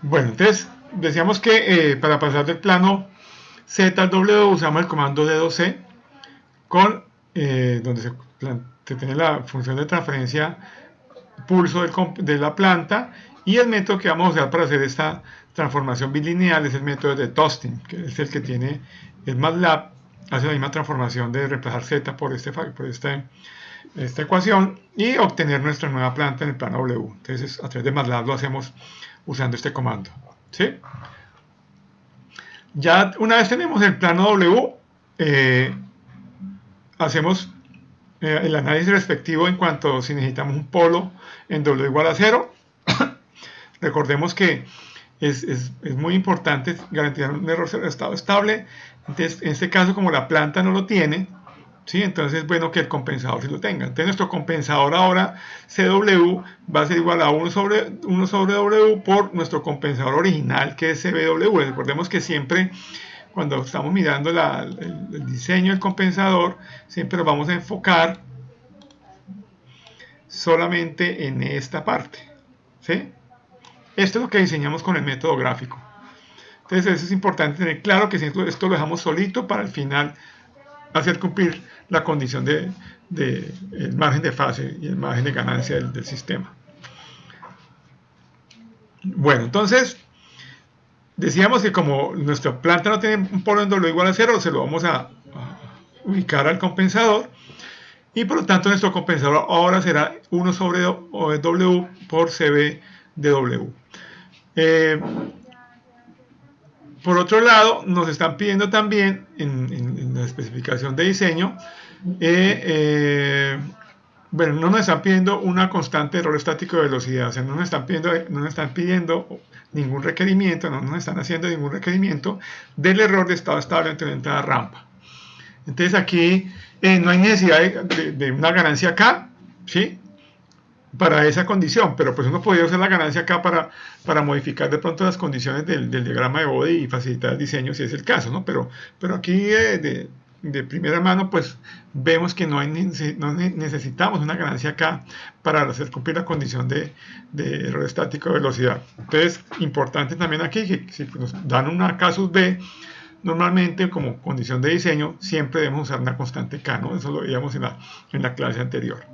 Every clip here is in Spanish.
Bueno, entonces decíamos que para pasar del plano Z al W usamos el comando D2C con donde se tiene la función de transferencia pulso de la planta, y el método que vamos a usar para hacer esta transformación bilineal es el método de Tosting, que es el que tiene el MATLAB, hace la misma transformación de reemplazar Z por esta ecuación y obtener nuestra nueva planta en el plano W. Entonces a través de MATLAB lo hacemos usando este comando, ¿sí? Ya una vez tenemos el plano W, hacemos el análisis respectivo en cuanto si necesitamos un polo en W igual a 0. Recordemos que es muy importante garantizar un error de estado estable. Entonces, en este caso, como la planta no lo tiene, ¿sí? Entonces es bueno que el compensador sí lo tenga. Entonces nuestro compensador ahora, CW, va a ser igual a 1 sobre W por nuestro compensador original, que es CBW. Recordemos que siempre cuando estamos mirando el diseño del compensador, siempre nos vamos a enfocar solamente en esta parte, ¿sí? Esto es lo que diseñamos con el método gráfico. Entonces eso es importante tener claro, que si esto lo dejamos solito para al final hacer cumplir la condición de el margen de fase y el margen de ganancia del sistema. Bueno, entonces decíamos que como nuestra planta no tiene un polo en W igual a 0, se lo vamos a ubicar al compensador, y por lo tanto nuestro compensador ahora será 1 sobre W por CB de W. Por otro lado, nos están pidiendo también en la especificación de diseño, bueno, no nos están pidiendo una constante de error estático de velocidad, o sea, no nos están pidiendo ningún requerimiento, no nos están haciendo ningún requerimiento del error de estado estable ante una entrada rampa. Entonces aquí no hay necesidad de una ganancia K, ¿sí? Para esa condición, pero pues uno podría usar la ganancia acá para modificar de pronto las condiciones del diagrama de Bode y facilitar el diseño si es el caso, ¿no? Pero aquí de primera mano pues vemos que no necesitamos una ganancia acá para hacer cumplir la condición de error estático de velocidad. Entonces, importante también aquí que si nos dan una K sub B, normalmente como condición de diseño siempre debemos usar una constante K, ¿no? Eso lo veíamos en la clase anterior.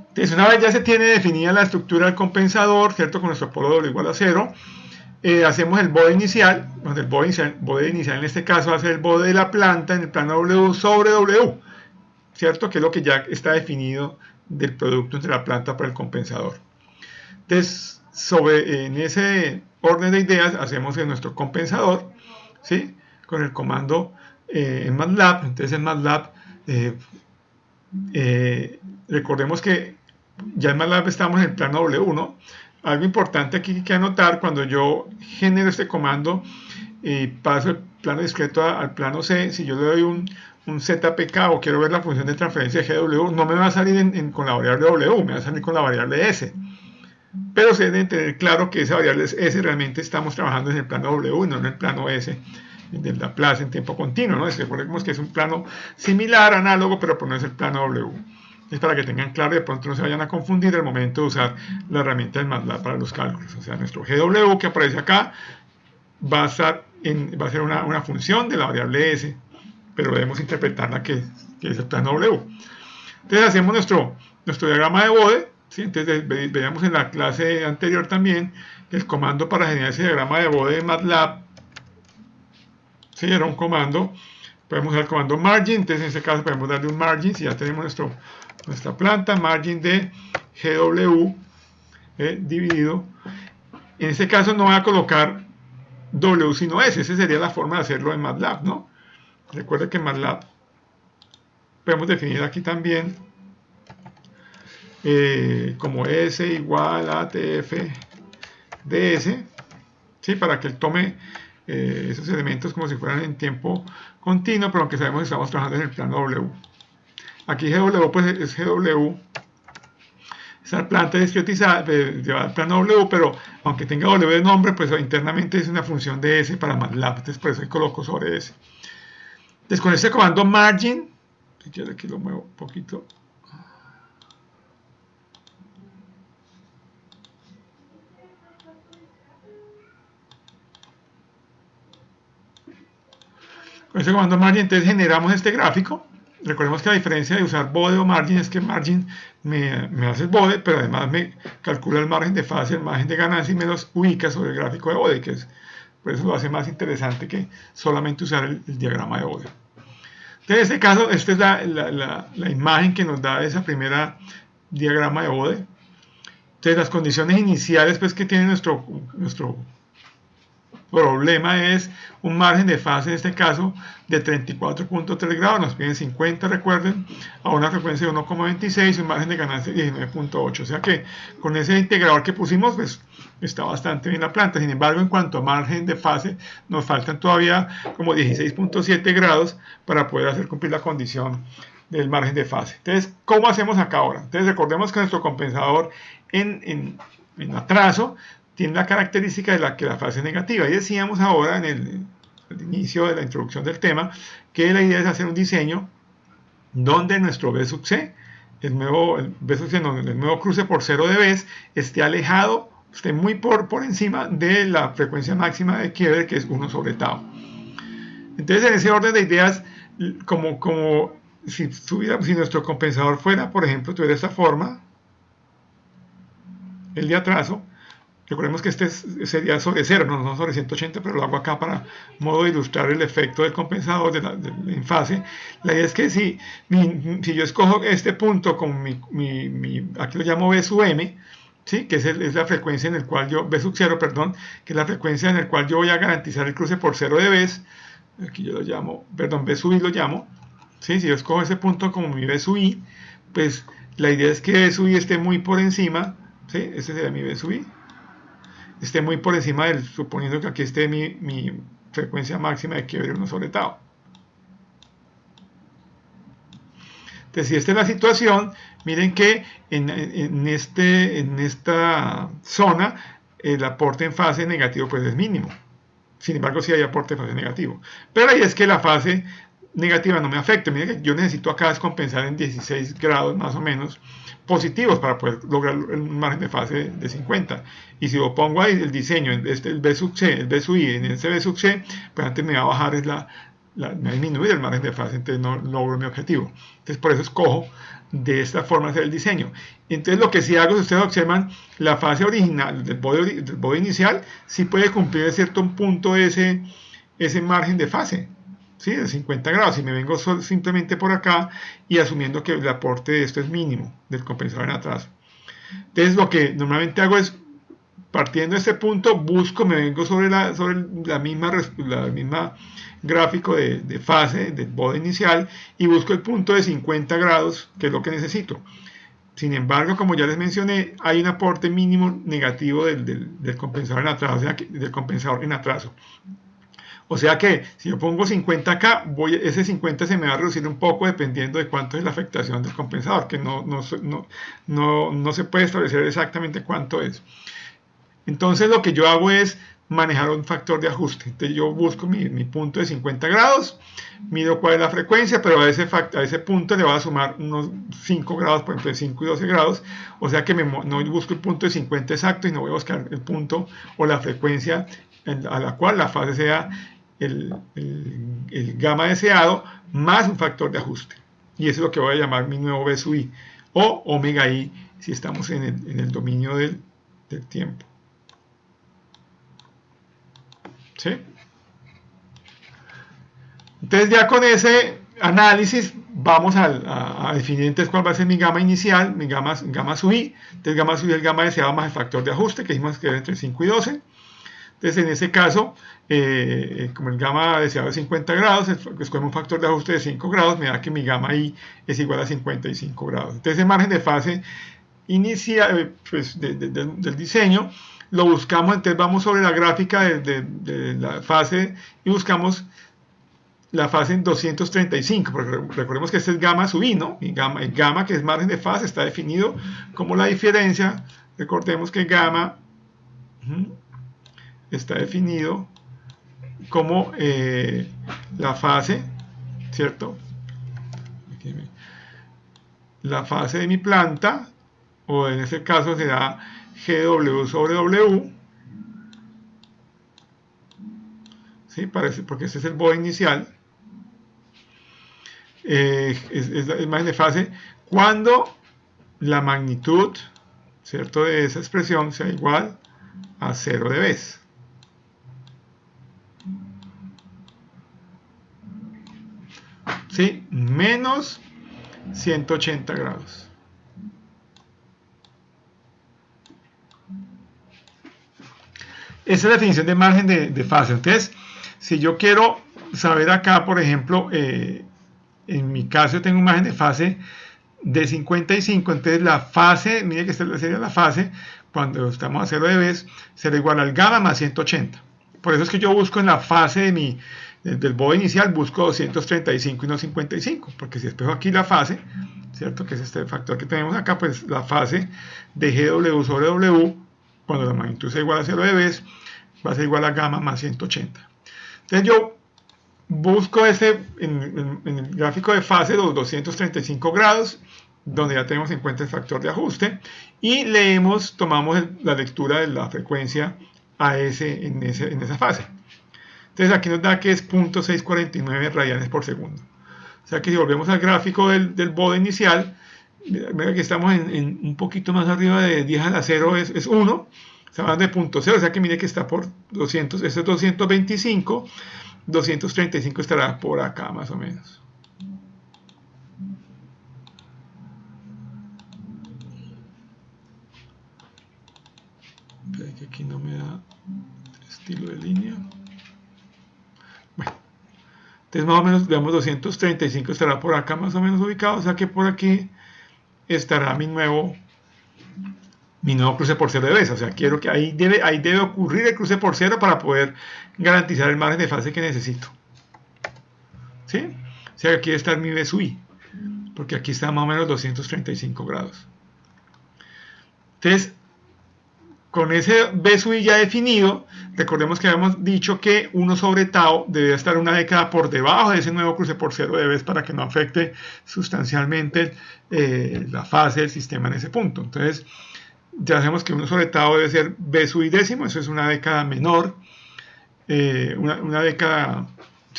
Entonces, una vez ya se tiene definida la estructura del compensador, ¿cierto? Con nuestro polo W igual a 0, hacemos el bode inicial, donde el bode inicial en este caso va a ser el bode de la planta en el plano W sobre W, ¿cierto? Que es lo que ya está definido del producto entre la planta para el compensador. Entonces, en ese orden de ideas, hacemos nuestro compensador, ¿sí? Con el comando en MATLAB. Entonces, en MATLAB, recordemos que ya en MATLAB estamos en el plano W, ¿no? Algo importante aquí que anotar, cuando yo genero este comando y paso el plano discreto al plano C, si yo le doy un ZPK o quiero ver la función de transferencia de GW, no me va a salir con la variable W, me va a salir con la variable S. Pero se debe tener claro que esa variable S realmente estamos trabajando en el plano W y no en el plano S del Laplace en tiempo continuo, ¿no? Recordemos que es un plano similar, análogo, pero pues no es el plano W. Es para que tengan claro y de pronto no se vayan a confundir al momento de usar la herramienta del MATLAB para los cálculos. O sea, nuestro GW que aparece acá va a ser una función de la variable S, pero debemos interpretarla que es el plano W. Entonces hacemos nuestro diagrama de Bode, ¿sí? Entonces veíamos en la clase anterior también que el comando para generar ese diagrama de Bode de MATLAB, ¿sí? Era un comando. Podemos usar el comando margin, entonces en este caso podemos darle un margin, si ya tenemos nuestra planta, margin de GW dividido. En este caso no voy a colocar W sino S, esa sería la forma de hacerlo en MATLAB, ¿no? Recuerda que en MATLAB podemos definir aquí también como S igual a TF de S, ¿sí? Para que él tome esos elementos como si fueran en tiempo continuo, pero aunque sabemos que estamos trabajando en el plano W. Aquí GW pues es GW, esa planta discretizada lleva al plano W, pero aunque tenga W de nombre, pues internamente es una función de S para MATLAB, entonces por eso ahí coloco sobre S. Entonces con este comando margin, si quiero aquí lo muevo un poquito. ese comando margin, entonces generamos este gráfico. Recordemos que la diferencia de usar bode o margin es que margin me hace el bode, pero además me calcula el margen de fase, el margen de ganancia y me los ubica sobre el gráfico de bode, que es, por eso lo hace más interesante que solamente usar el diagrama de bode. Entonces, en este caso, esta es la imagen que nos da esa primera diagrama de bode. Entonces, las condiciones iniciales pues, que tiene nuestro problema es un margen de fase, en este caso, de 34.3 grados, nos piden 50, recuerden, a una frecuencia de 1,26 y un margen de ganancia de 19.8. O sea que con ese integrador que pusimos, pues está bastante bien la planta. Sin embargo, en cuanto a margen de fase, nos faltan todavía como 16.7 grados para poder hacer cumplir la condición del margen de fase. Entonces, ¿cómo hacemos acá ahora? Entonces, recordemos que nuestro compensador en atraso tiene la característica de que la fase es negativa. Y decíamos ahora en el inicio de la introducción del tema que la idea es hacer un diseño donde nuestro B sub C, el nuevo cruce por 0 de Bs, esté alejado, esté muy por encima de la frecuencia máxima de quiebre, que es 1 sobre tau. Entonces, en ese orden de ideas, como si nuestro compensador fuera, por ejemplo, tuviera esta forma, el de atraso. Recordemos que este sería sobre 0, no sobre 180, pero lo hago acá para modo de ilustrar el efecto del compensador en fase. La idea es que si yo escojo este punto con aquí lo llamo B sub M, ¿sí? Que es la frecuencia en el cual B sub 0, perdón, que es la frecuencia en la cual yo voy a garantizar el cruce por 0 de Bs, aquí yo lo llamo, perdón, B sub I lo llamo, ¿sí? Si yo escojo ese punto como mi B sub I, pues la idea es que B sub I esté muy por encima, ¿sí? Ese sería mi B sub I, esté muy por encima del, suponiendo que aquí esté mi frecuencia máxima de quiebre 1 sobre tau. Entonces, si esta es la situación, miren que en esta zona el aporte en fase negativo pues es mínimo. Sin embargo, sí hay aporte en fase negativo. Pero ahí es que la fase negativa no me afecta. Miren que yo necesito acá descompensar en 16 grados más o menos positivos para poder lograr un margen de fase de 50. Y si lo pongo ahí el diseño, el B sub C, el B sub I, en ese B sub C, pues antes me va a bajar me va a disminuir el margen de fase, entonces no logro mi objetivo. Entonces por eso escojo de esta forma hacer el diseño. Entonces lo que sí hago, si ustedes observan, la fase original del bode inicial sí puede cumplir a cierto punto ese margen de fase, ¿sí? De 50 grados. Si me vengo simplemente por acá y asumiendo que el aporte de esto es mínimo del compensador en atraso. Entonces lo que normalmente hago es, partiendo de este punto, me vengo sobre la misma gráfico de fase del bode inicial y busco el punto de 50 grados, que es lo que necesito. Sin embargo, como ya les mencioné, hay un aporte mínimo negativo del compensador en atraso, o sea, del compensador en atraso. O sea que si yo pongo 50 acá, ese 50 se me va a reducir un poco dependiendo de cuánto es la afectación del compensador, que no se puede establecer exactamente cuánto es. Entonces lo que yo hago es manejar un factor de ajuste. Entonces yo busco mi punto de 50 grados, mido cuál es la frecuencia, pero a ese punto le voy a sumar unos 5 grados, por ejemplo, de 5 y 12 grados. O sea que no busco el punto de 50 exacto y no voy a buscar el punto o la frecuencia a la cual la fase sea el gamma deseado más un factor de ajuste. Y eso es lo que voy a llamar mi nuevo B sub I o omega I si estamos en el dominio del tiempo. ¿Sí? Entonces ya con ese análisis vamos a definir entonces cuál va a ser mi gamma inicial, mi gamma sub I. Entonces gamma sub I es el gamma deseado más el factor de ajuste, que dijimos que era entre 5 y 12. Entonces en ese caso, como el gamma deseado es 50 grados, escogemos un factor de ajuste de 5 grados, me da que mi gamma I es igual a 55 grados. Entonces el margen de fase inicial pues, del diseño lo buscamos, entonces vamos sobre la gráfica de la fase y buscamos la fase en 235, porque recordemos que este es gamma sub I, ¿no? Y el gamma, que es margen de fase, está definido como la diferencia. Recordemos que gamma está definido como la fase, ¿cierto? La fase de mi planta, o en este caso será GW sobre W, ¿sí? Porque este es el bode inicial, es la imagen de fase cuando la magnitud, ¿cierto?, de esa expresión sea igual a 0 dB. ¿Sí? Menos 180 grados. Esa es la definición de margen de fase. Entonces, si yo quiero saber acá, por ejemplo, en mi caso yo tengo un margen de fase de 55, entonces la fase, mire que esta sería la fase, cuando estamos a 0 dB, será igual al gamma más 180. Por eso es que yo busco en la fase del bode inicial, busco 235 y no 55, porque si espejo aquí la fase, ¿cierto?, que es este factor que tenemos acá, pues la fase de GW sobre W, cuando la magnitud sea igual a 0 dB, va a ser igual a gamma más 180. Entonces yo busco en el gráfico de fase los 235 grados, donde ya tenemos en cuenta el factor de ajuste, y tomamos la lectura de la frecuencia en esa fase. Entonces aquí nos da que es 0.649 radianes por segundo. O sea que si volvemos al gráfico del bode inicial, mira que estamos en un poquito más arriba de 10 a la 0 es 1, se va de 0.0, o sea que mire que está por 200, este es 225, 235 estará por acá más o menos. Espera que aquí no me da estilo de línea. Bueno, entonces más o menos, veamos, 235 estará por acá más o menos ubicado, o sea que por aquí estará mi nuevo cruce por 0 dB. O sea, quiero que ahí debe ocurrir el cruce por 0 para poder garantizar el margen de fase que necesito. ¿Sí? O sea, aquí debe estar mi B sub I, porque aquí está más o menos 235 grados. Entonces, con ese B sub I ya definido, recordemos que habíamos dicho que 1 sobre tau debe estar una década por debajo de ese nuevo cruce por 0 dB para que no afecte sustancialmente la fase del sistema en ese punto. Entonces, ya sabemos que 1 sobre tau debe ser B sub I décimo, eso es una década menor, una década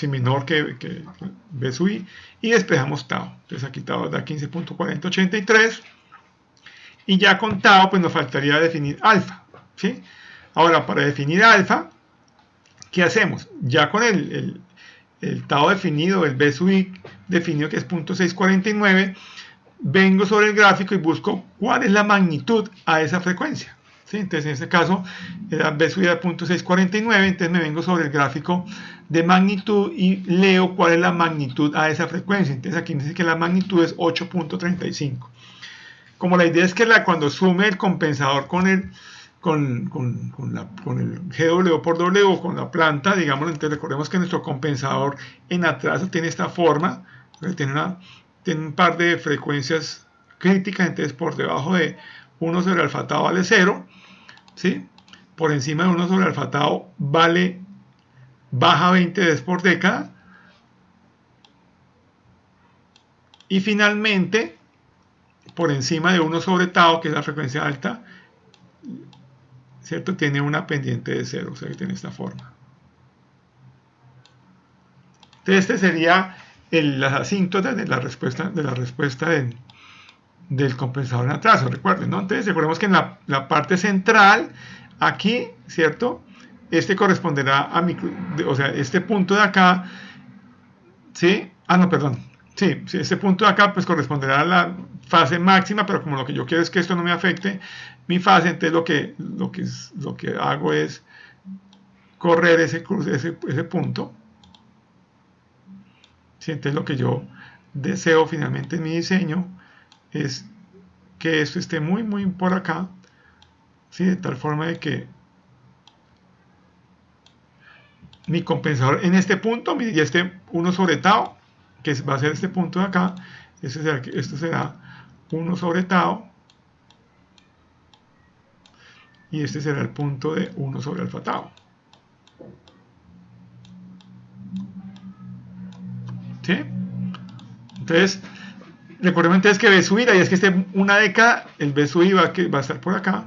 menor que B sub I, y despejamos tau. Entonces aquí tau da 15.4083, y ya con tau pues nos faltaría definir alfa. ¿Sí? Ahora, para definir alfa, ¿qué hacemos? Ya con el tau definido, el B sub I definido, que es 0.649, vengo sobre el gráfico y busco cuál es la magnitud a esa frecuencia. ¿Sí? Entonces, en este caso, era B sub I a 0.649, entonces me vengo sobre el gráfico de magnitud y leo cuál es la magnitud a esa frecuencia. Entonces, aquí dice que la magnitud es 8.35. Como la idea es que cuando sume el compensador con el GW por W, con la planta, digamos, entonces recordemos que nuestro compensador en atraso tiene esta forma, tiene un par de frecuencias críticas, entonces por debajo de 1 sobre alfa tau vale 0, ¿sí? Por encima de 1 sobre alfa tau baja 20 dB por década, y finalmente por encima de 1 sobre tau, que es la frecuencia alta, ¿cierto?, tiene una pendiente de 0, o sea que tiene esta forma. Entonces este sería las asíntotas de la respuesta del compensador en atraso, recuerden, ¿no? Entonces recordemos que en la parte central, aquí, ¿cierto?, este corresponderá a o sea, este punto de acá, ¿sí? No, perdón. Sí, este punto de acá pues corresponderá a la fase máxima, pero como lo que yo quiero es que esto no me afecte mi fase, entonces lo que hago es correr ese punto. ¿Sí? Entonces lo que yo deseo finalmente en mi diseño es que esto esté muy muy por acá, ¿sí?, de tal forma de que mi compensador en este punto ya esté 1 sobre tau, que va a ser este punto de acá. Esto será 1 sobre tau, y este será el punto de 1 sobre alfa tau. ¿Sí? Entonces, recordemos entonces que B sub I, y es que esté una década, el B sub I va a estar por acá.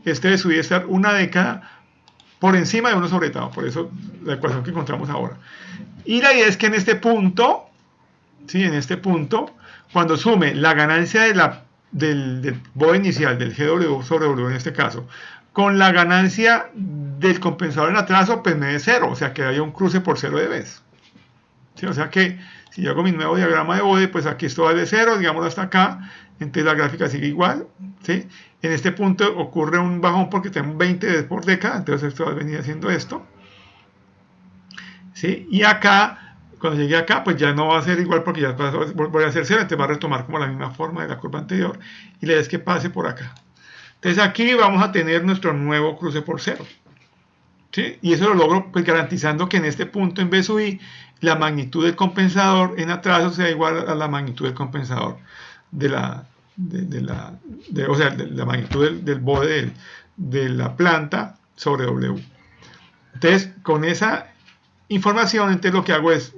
Este B sub I va a estar una década por encima de 1 sobre tau, por eso la ecuación que encontramos ahora. Y la idea es que en este punto, ¿sí? En este punto, cuando sume la ganancia del bode inicial, del GW sobre W en este caso, con la ganancia del compensador en atraso, pues me dé 0, o sea que haya un cruce por 0 de vez. ¿Sí? O sea que si yo hago mi nuevo diagrama de bode, pues aquí esto vale 0, digámoslo hasta acá, entonces la gráfica sigue igual, ¿sí? En este punto ocurre un bajón porque tengo 20 por década, entonces esto va a venir haciendo esto, ¿sí? Y acá, cuando llegue acá, pues ya no va a ser igual porque ya voy a hacer 0, entonces va a retomar como la misma forma de la curva anterior, y la idea es que pase por acá. Entonces aquí vamos a tener nuestro nuevo cruce por 0. ¿Sí? Y eso lo logro pues garantizando que en este punto en B sub I la magnitud del compensador en atraso sea igual a la magnitud del compensador de la magnitud del bode de la planta sobre W. Entonces, con esa información, entonces lo que hago es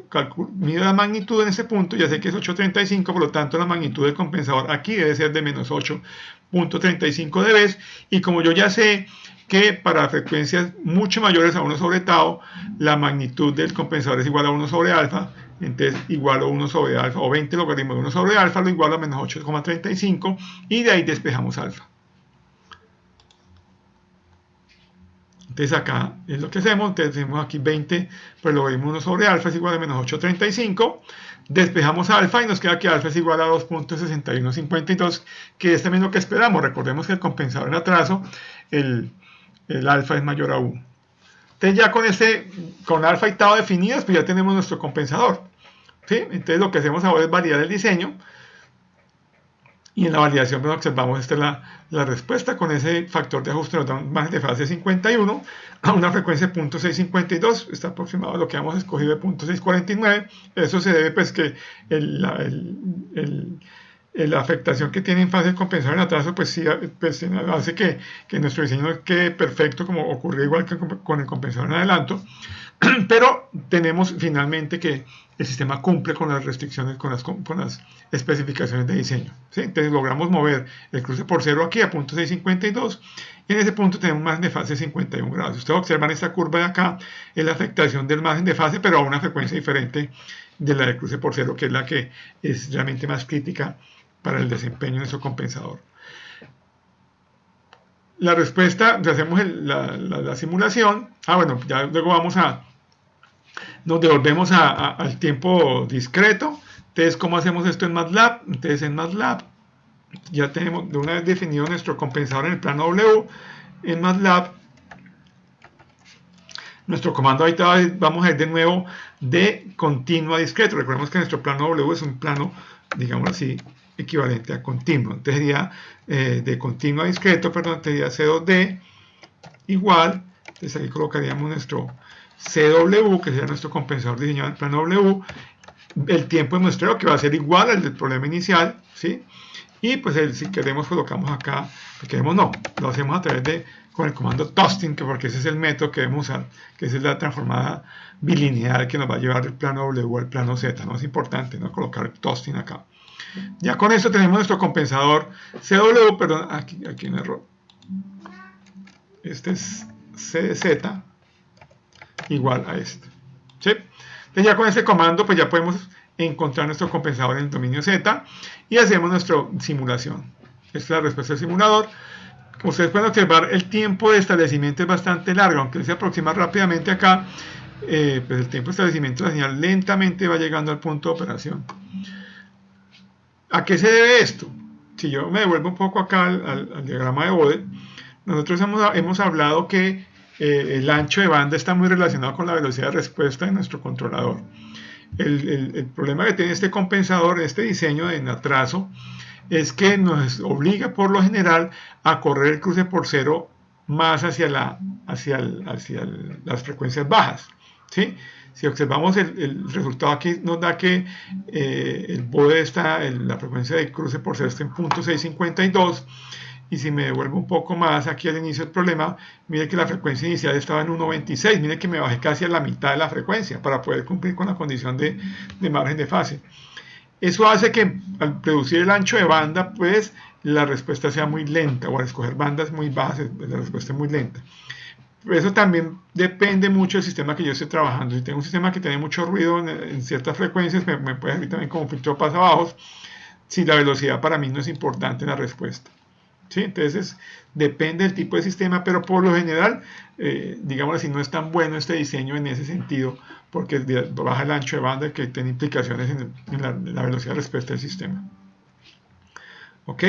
mido la magnitud en ese punto, ya sé que es 8.35, por lo tanto la magnitud del compensador aquí debe ser de menos 8.35 dB, y como yo ya sé que para frecuencias mucho mayores a 1 sobre tau, la magnitud del compensador es igual a 1 sobre alfa, entonces igual a 1 sobre alfa, o 20 logaritmos de 1 sobre alfa, lo igual a menos 8.35, y de ahí despejamos alfa. Entonces acá es lo que hacemos, entonces tenemos aquí 20 por logaritmo 1 sobre alfa es igual a menos 8.35, despejamos alfa y nos queda que alfa es igual a 2.6152, que es también lo que esperamos. Recordemos que el compensador en atraso, el alfa es mayor a 1. Entonces ya con alfa y tau definidas, pues ya tenemos nuestro compensador, ¿sí? Entonces lo que hacemos ahora es validar el diseño, y en la validación pues, observamos esta es la respuesta. Con ese factor de ajuste nos da un margen de fase de 51 a una frecuencia de 0.652, está aproximado a lo que hemos escogido de 0.649. Eso se debe pues que la afectación que tiene en fase de compensador en atraso pues sí pues, hace que nuestro diseño quede perfecto, como ocurrió igual que con el compensador en adelanto, pero tenemos finalmente que el sistema cumple con las restricciones, con las especificaciones de diseño, ¿sí? Entonces logramos mover el cruce por 0 aquí a 0.652, y en ese punto tenemos un margen de fase de 51 grados. Ustedes observan esta curva de acá, es la afectación del margen de fase, pero a una frecuencia diferente de la del cruce por 0, que es la que es realmente más crítica para el desempeño de su compensador. La respuesta, hacemos la simulación, bueno, ya luego nos devolvemos al tiempo discreto. Entonces, ¿cómo hacemos esto en MATLAB? Entonces, en MATLAB ya tenemos de una vez definido nuestro compensador en el plano W. En MATLAB, nuestro comando ahorita vamos a ir de nuevo de continuo a discreto. Recordemos que nuestro plano W es un plano, digamos así, equivalente a continuo. Entonces sería de continuo a discreto, perdón, sería C2D igual. Entonces aquí colocaríamos nuestro CW, que sería nuestro compensador diseñado en el plano W, el tiempo de muestreo, que va a ser igual al del problema inicial, ¿sí? Y pues si queremos colocamos acá, si queremos no, lo hacemos a través con el comando toasting, porque ese es el método que debemos usar, que es la transformada bilineal que nos va a llevar del plano W al plano Z, ¿no? Es importante, ¿no? Colocar el toasting acá. Ya con esto tenemos nuestro compensador CW, perdón, aquí un error. Este es CZ igual a este, ¿sí? Entonces ya con este comando pues ya podemos encontrar nuestro compensador en el dominio Z y hacemos nuestra simulación. Esta es la respuesta del simulador. Como ustedes pueden observar, el tiempo de establecimiento es bastante largo, aunque él se aproxima rápidamente acá, pues el tiempo de establecimiento de la señal lentamente va llegando al punto de operación. ¿A qué se debe esto? Si yo me devuelvo un poco acá al diagrama de bode, nosotros hemos hablado que el ancho de banda está muy relacionado con la velocidad de respuesta de nuestro controlador. El problema que tiene este compensador, este diseño en atraso, es que nos obliga por lo general a correr el cruce por 0 más hacia las frecuencias bajas, ¿sí? Si observamos el resultado aquí nos da que el bode está, la frecuencia de cruce por 0 está en 0.652, y si me devuelvo un poco más aquí al inicio del problema, mire que la frecuencia inicial estaba en 1.26, mire que me bajé casi a la mitad de la frecuencia para poder cumplir con la condición de margen de fase. Eso hace que al reducir el ancho de banda, pues la respuesta sea muy lenta, o al escoger bandas muy bajas, la respuesta es muy lenta. Eso también depende mucho del sistema que yo esté trabajando. Si tengo un sistema que tiene mucho ruido en ciertas frecuencias, me puede servir también como filtro pasabajos, si la velocidad para mí no es importante en la respuesta. ¿Sí? Entonces, depende del tipo de sistema, pero por lo general, digamos así, no es tan bueno este diseño en ese sentido, porque baja el ancho de banda que tiene implicaciones en la velocidad de respuesta del sistema. ¿Ok?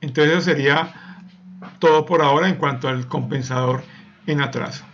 Entonces, eso sería todo por ahora en cuanto al compensador en atraso.